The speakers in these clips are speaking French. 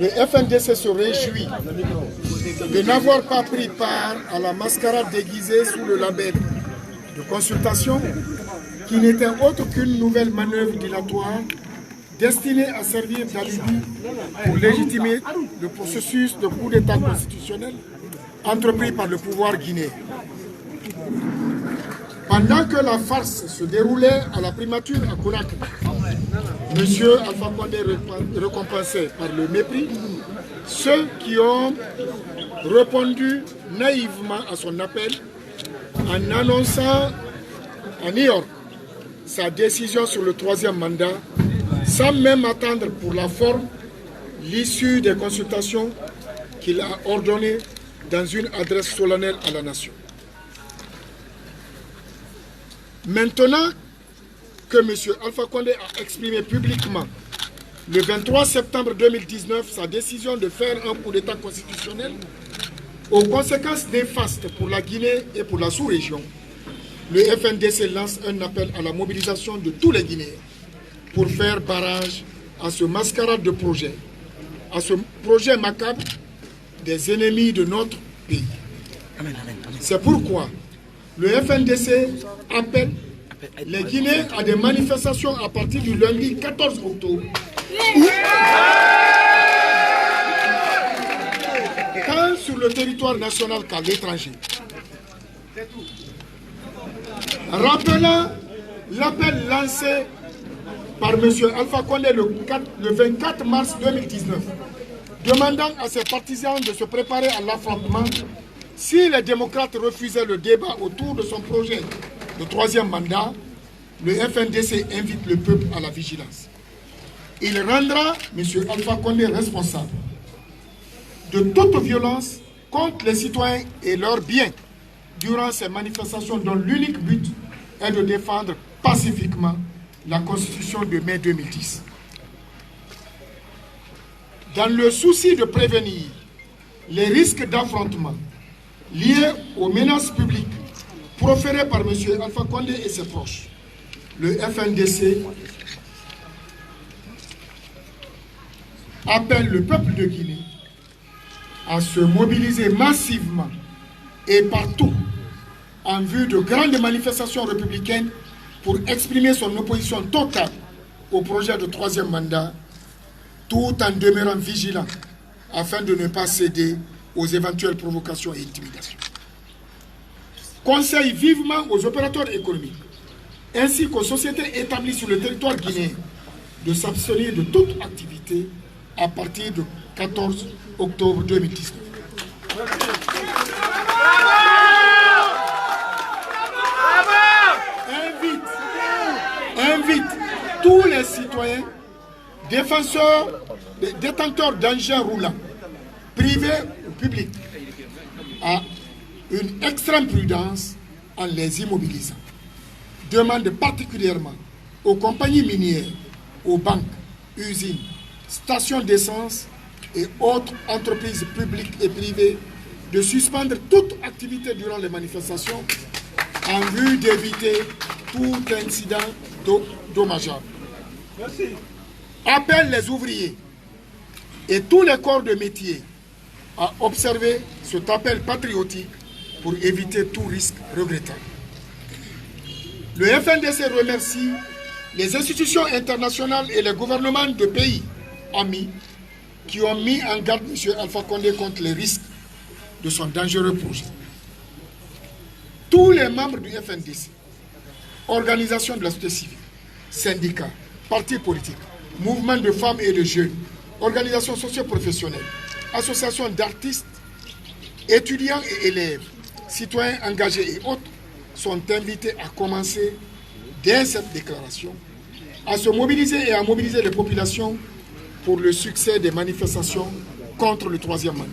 Le FNDC se réjouit de n'avoir pas pris part à la mascarade déguisée sous le label de consultation qui n'était autre qu'une nouvelle manœuvre dilatoire destinée à servir d'alibi pour légitimer le processus de coup d'État constitutionnel entrepris par le pouvoir guinéen. Pendant que la farce se déroulait à la primature à Conakry, M. Alpha Condé récompensait par le mépris ceux qui ont répondu naïvement à son appel en annonçant à New York sa décision sur le 3e mandat sans même attendre pour la forme l'issue des consultations qu'il a ordonnées dans une adresse solennelle à la nation. Maintenant que M. Alpha Condé a exprimé publiquement le 23 septembre 2019 sa décision de faire un coup d'État constitutionnel aux conséquences néfastes pour la Guinée et pour la sous-région, le FNDC lance un appel à la mobilisation de tous les Guinéens pour faire barrage à ce mascarade de projet, à ce projet macabre des ennemis de notre pays. C'est pourquoi le FNDC appelle les Guinéens à des manifestations à partir du lundi 14 octobre, tant sur le territoire national qu'à l'étranger. Rappelant l'appel lancé par M. Alpha Condé le 24 mars 2019, demandant à ses partisans de se préparer à l'affrontement si les démocrates refusaient le débat autour de son projet de 3e mandat, le FNDC invite le peuple à la vigilance. Il rendra M. Alpha Condé responsable de toute violence contre les citoyens et leurs biens durant ces manifestations dont l'unique but est de défendre pacifiquement la Constitution de mai 2010. Dans le souci de prévenir les risques d'affrontement liés aux menaces publiques proférées par M. Alpha Condé et ses proches, le FNDC appelle le peuple de Guinée à se mobiliser massivement et partout en vue de grandes manifestations républicaines pour exprimer son opposition totale au projet de 3e mandat, tout en demeurant vigilant afin de ne pas céder aux éventuelles provocations et intimidations. Conseille vivement aux opérateurs économiques ainsi qu'aux sociétés établies sur le territoire guinéen de s'abstenir de toute activité à partir du 14 octobre 2019. Invite tous les citoyens, défenseurs, détenteurs d'engins roulants, privés ou publics, à une extrême prudence en les immobilisant. Demande particulièrement aux compagnies minières, aux banques, usines, stations d'essence et autres entreprises publiques et privées de suspendre toute activité durant les manifestations en vue d'éviter tout incident dommageable. Appelle les ouvriers et tous les corps de métier à observer cet appel patriotique pour éviter tout risque regrettable. Le FNDC remercie les institutions internationales et les gouvernements de pays amis qui ont mis en garde M. Alpha Condé contre les risques de son dangereux projet. Tous les membres du FNDC, organisations de la société civile, syndicats, partis politiques, mouvements de femmes et de jeunes, organisations socio-professionnelles, associations d'artistes, étudiants et élèves, citoyens engagés et autres sont invités à commencer, dès cette déclaration, à se mobiliser et à mobiliser les populations pour le succès des manifestations contre le 3e mandat.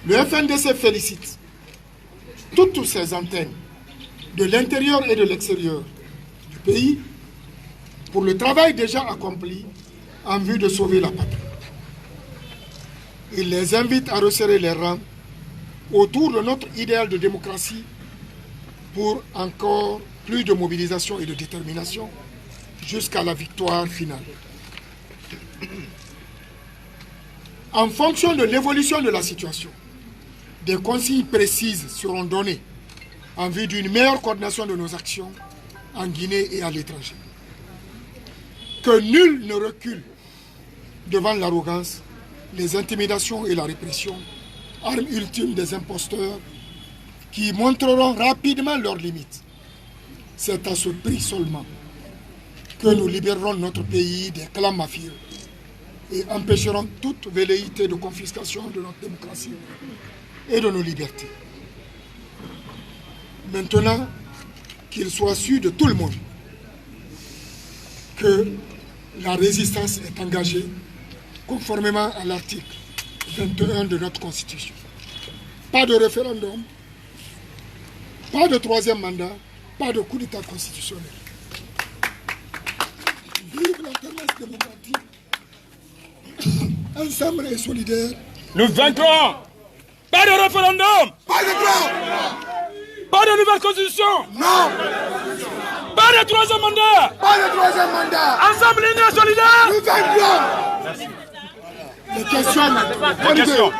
Le FNDC félicite toutes ces antennes de l'intérieur et de l'extérieur du pays pour le travail déjà accompli en vue de sauver la patrie. Il les invite à resserrer les rangs autour de notre idéal de démocratie pour encore plus de mobilisation et de détermination jusqu'à la victoire finale. En fonction de l'évolution de la situation, des consignes précises seront données en vue d'une meilleure coordination de nos actions en Guinée et à l'étranger. Que nul ne recule devant l'arrogance, les intimidations et la répression, armes ultimes des imposteurs qui montreront rapidement leurs limites. C'est à ce prix seulement que nous libérerons notre pays des clans mafieux et empêcherons toute velléité de confiscation de notre démocratie et de nos libertés. Maintenant, qu'il soit su de tout le monde que la résistance est engagée conformément à l'article 21 de notre Constitution. Pas de référendum, pas de troisième mandat, pas de coup d'État constitutionnel. Vive l'alternance démocratique. Ensemble et solidaires. Nous vaincrons. Pas de référendum. Pas de droit. Pas de nouvelle constitution. Non. Pas de troisième mandat. Pas de troisième mandat. Ensemble unis et solidaires. Nous vaincrons. Les questions. Les questions.